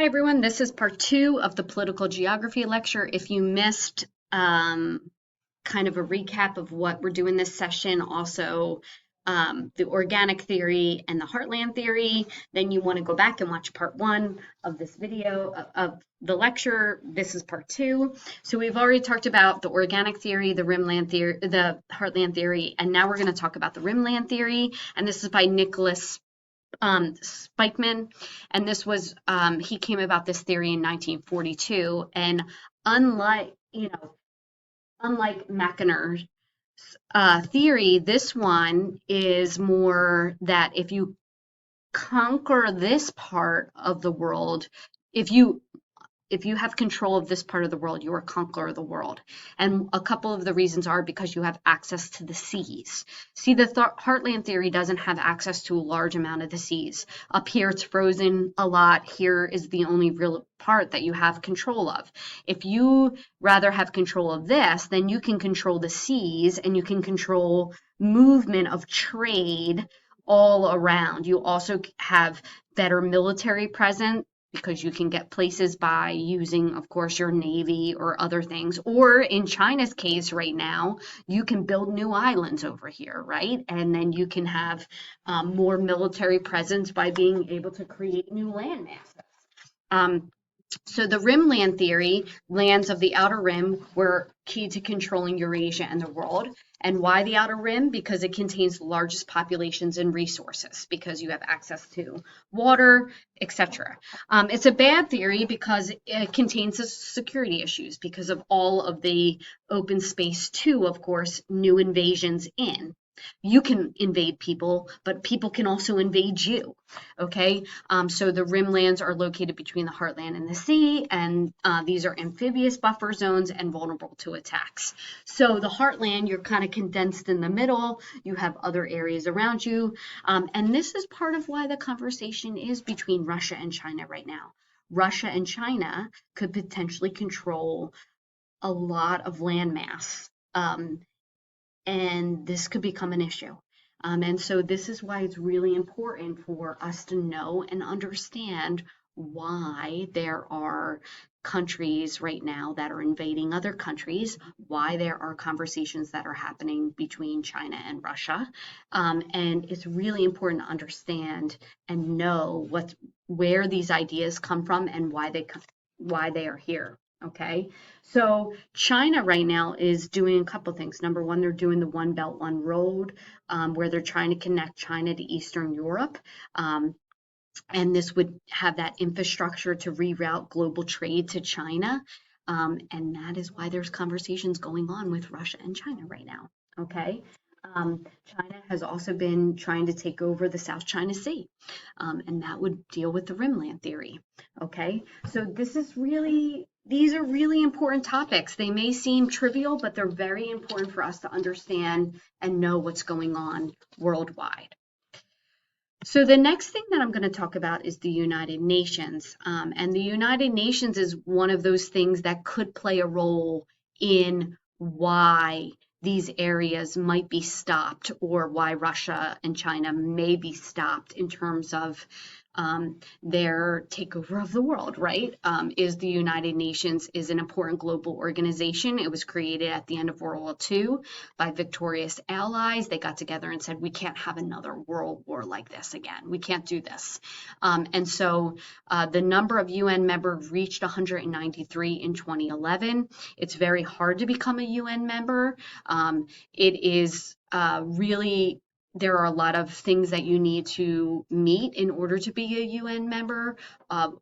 everyone, this is part 2 of the political geography lecture. If you missed kind of a recap of what we're doing this session, also the organic theory and the heartland theory, then you want to go back and watch part 1 of this video of the lecture. This is part 2. So we've already talked about the organic theory, the rimland theory, the heartland theory, and now we're going to talk about the rimland theory, and this is by Nicholas Spikeman, and this was he came about this theory in 1942. And unlike Mackner's theory, this one is more that if you conquer this part of the world, if you have control of this part of the world, you are conqueror of the world. And a couple of the reasons are because you have access to the seas. See, the heartland theory doesn't have access to a large amount of the seas. Up here, it's frozen a lot. Here is the only real part that you have control of. If you rather have control of this, then you can control the seas and you can control movement of trade all around. You also have better military presence, because you can get places by using, of course, your navy or other things. Or in China's case right now, you can build new islands over here, right? And then you can have more military presence by being able to create new land masses. So the rimland theory, lands of the outer rim, were key to controlling Eurasia and the world. And why the outer rim? Because it contains the largest populations and resources, because you have access to water, etc. It's a bad theory because it contains security issues because of all of the open space to, of course, new invasions in. You can invade people, but people can also invade you, okay? So the rimlands are located between the heartland and the sea, and these are amphibious buffer zones and vulnerable to attacks. So the heartland, you're kind of condensed in the middle. You have other areas around you, and this is part of why the conversation is between Russia and China right now. Russia and China could potentially control a lot of landmass. And this could become an issue. And so this is why it's really important for us to know and understand why there are countries right now that are invading other countries, why there are conversations that are happening between China and Russia. And it's really important to understand and know where these ideas come from and why they are here. Okay, so China right now is doing a couple things. Number one, they're doing the One Belt, One Road, where they're trying to connect China to Eastern Europe. And this would have that infrastructure to reroute global trade to China. And that is why there's conversations going on with Russia and China right now. Okay. China has also been trying to take over the South China Sea, and that would deal with the rimland theory. Okay, so these are really important topics. They may seem trivial, but they're very important for us to understand and know what's going on worldwide. So the next thing that I'm going to talk about is the United Nations. And the United Nations is one of those things that could play a role in why these areas might be stopped, or why Russia and China may be stopped in terms of their takeover of the world, right? Is the United Nations is an important global organization. It was created at the end of World War II by victorious allies. They got together and said, we can't have another world war like this again. We can't do this. And so the number of UN members reached 193 in 2011. It's very hard to become a UN member. It is really, there are a lot of things that you need to meet in order to be a UN member.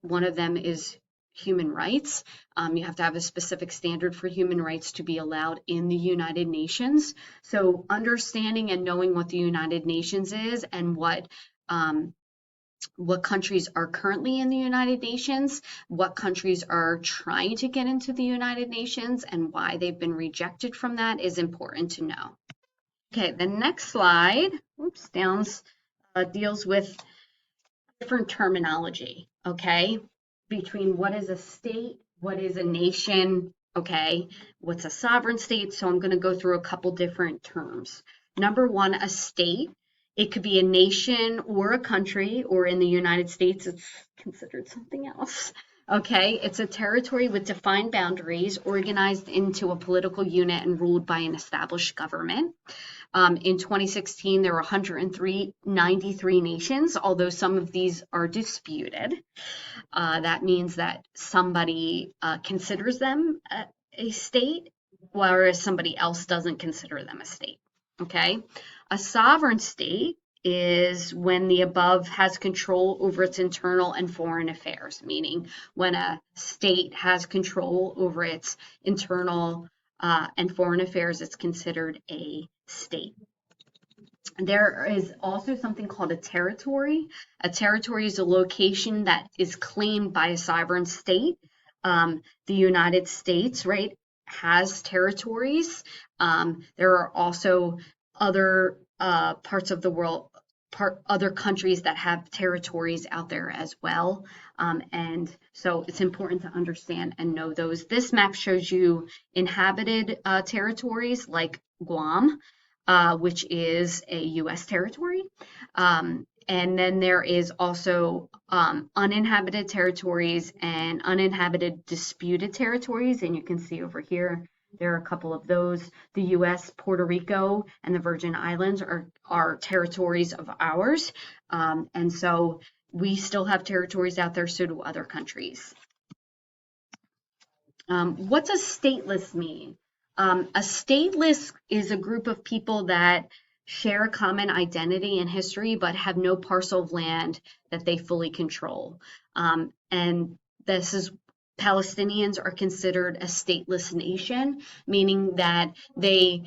One of them is human rights. You have to have a specific standard for human rights to be allowed in the United Nations. So understanding and knowing what the United Nations is and what countries are currently in the United Nations, what countries are trying to get into the United Nations, and why they've been rejected from that is important to know. Okay, the next slide, deals with different terminology, okay, between what is a state, what is a nation, okay, what's a sovereign state. So I'm going to go through a couple different terms. Number one, a state It could be a nation or a country, or in the United States, it's considered something else. Okay, it's a territory with defined boundaries, organized into a political unit and ruled by an established government. In 2016, there were 193 nations, although some of these are disputed. That means that somebody considers them a state, whereas somebody else doesn't consider them a state. Okay, a sovereign state is when the above has control over its internal and foreign affairs, meaning when a state has control over its internal and foreign affairs, it's considered a state. There is also something called a territory. A territory is a location that is claimed by a sovereign state. The United States, right, has territories. There are also other parts of the world, other countries that have territories out there as well. And so it's important to understand and know those. This map shows you inhabited territories like Guam, which is a U.S. territory. And then there is also uninhabited territories and uninhabited disputed territories. And you can see over here, there are a couple of those. The U.S., Puerto Rico, and the Virgin Islands are territories of ours. And so we still have territories out there, so do other countries. What does stateless mean? A stateless is a group of people that share a common identity and history, but have no parcel of land that they fully control. And this is Palestinians are considered a stateless nation, meaning that they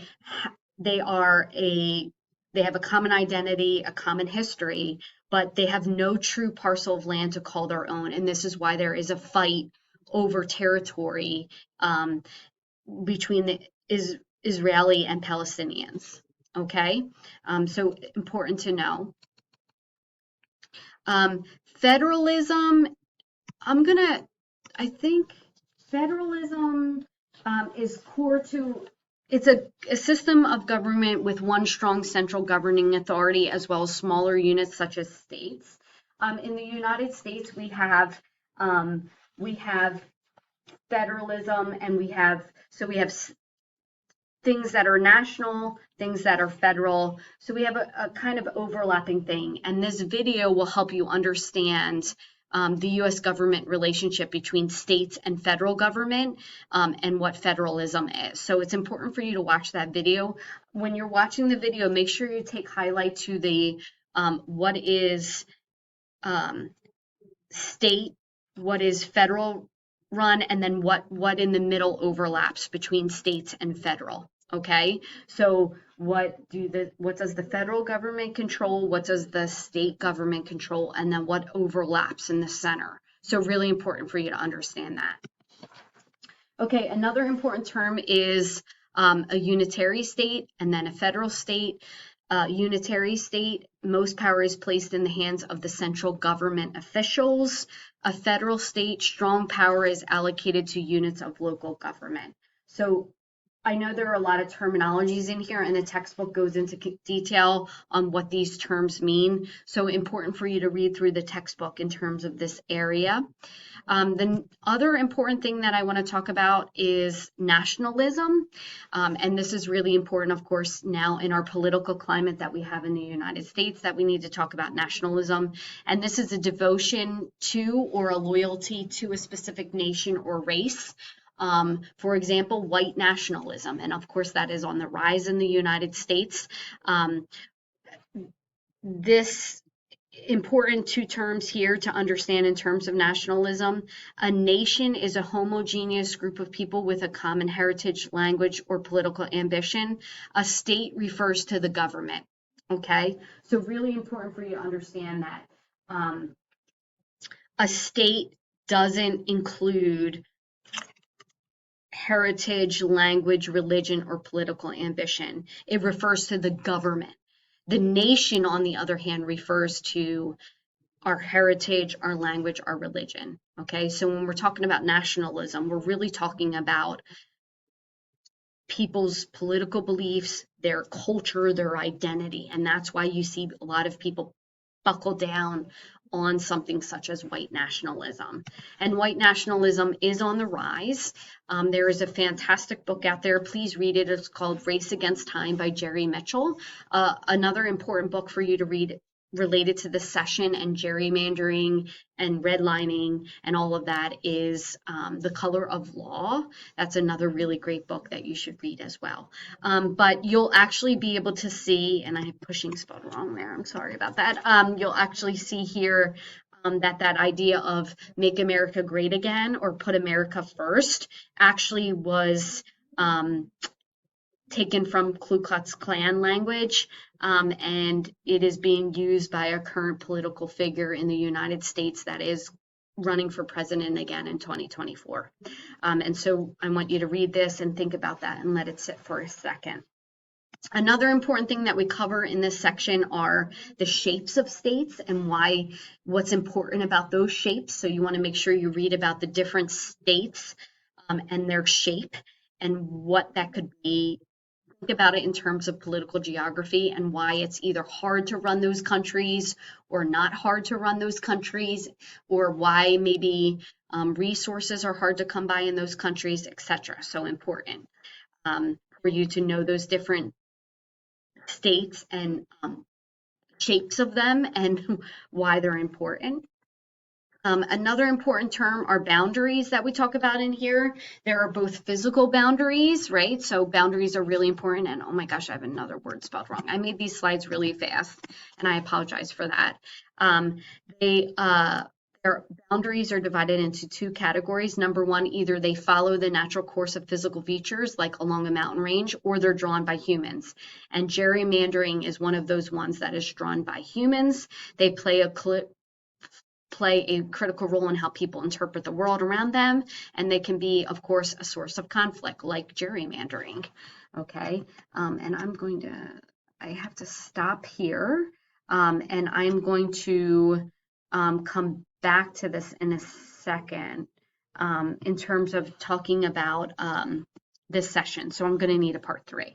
have a common identity, a common history, but they have no true parcel of land to call their own. And this is why there is a fight over territory between the Israeli and Palestinians. Okay, so important to know. Federalism, I think federalism is core to, it's a system of government with one strong central governing authority as well as smaller units such as states. In the United States, we have federalism, and we have things that are national, things that are federal. So we have a kind of overlapping thing. And this video will help you understand the U.S. government relationship between states and federal government and what federalism is. So it's important for you to watch that video. When you're watching the video, make sure you take highlight to the what is state, what is federal run, and then what in the middle overlaps between states and federal. Okay, so what does the federal government control, what does the state government control, and then what overlaps in the center. So really important for you to understand that. Okay, another important term is a unitary state and then a federal state. Unitary state, most power is placed in the hands of the central government officials. A federal state, strong power is allocated to units of local government. So I know there are a lot of terminologies in here, and the textbook goes into detail on what these terms mean. So important for you to read through the textbook in terms of this area. The other important thing that I want to talk about is nationalism. And this is really important, of course, now in our political climate that we have in the United States, that we need to talk about nationalism. And this is a devotion to or a loyalty to a specific nation or race. For example, white nationalism, and of course that is on the rise in the United States. This important two terms here to understand in terms of nationalism. A nation is a homogeneous group of people with a common heritage, language, or political ambition. A state refers to the government. Okay, so really important for you to understand that a state doesn't include heritage, language, religion, or political ambition. It refers to the government. The nation, on the other hand, refers to our heritage, our language, our religion. Okay, so when we're talking about nationalism, we're really talking about people's political beliefs, their culture, their identity. And that's why you see a lot of people buckle down on something such as white nationalism. And white nationalism is on the rise. There is a fantastic book out there. Please read it. It's called Race Against Time by Jerry Mitchell. Another important book for you to read related to the session and gerrymandering and redlining and all of that is The Color of Law. That's another really great book that you should read as well. But you'll actually be able to see, and I'm pushing spelled wrong there, I'm sorry about that. You'll actually see here that idea of make America great again or put America first actually was taken from Ku Klux Klan language, and it is being used by a current political figure in the United States that is running for president again in 2024. And so I want you to read this and think about that and let it sit for a second. Another important thing that we cover in this section are the shapes of states and what's important about those shapes. So you want to make sure you read about the different states and their shape and what that could be. Think about it in terms of political geography and why it's either hard to run those countries or not hard to run those countries, or why maybe resources are hard to come by in those countries, etc. So important for you to know those different states and shapes of them and why they're important. Another important term are boundaries that we talk about in here. There are both physical boundaries, right? So boundaries are really important. And oh my gosh, I have another word spelled wrong. I made these slides really fast and I apologize for that. Their boundaries are divided into two categories. Number one, either they follow the natural course of physical features like along a mountain range, or they're drawn by humans. And gerrymandering is one of those ones that is drawn by humans. They play a critical role in how people interpret the world around them, and they can be, of course, a source of conflict, like gerrymandering. Okay, and I have to stop here, and I'm going to come back to this in a second in terms of talking about this session. So I'm going to need a part 3.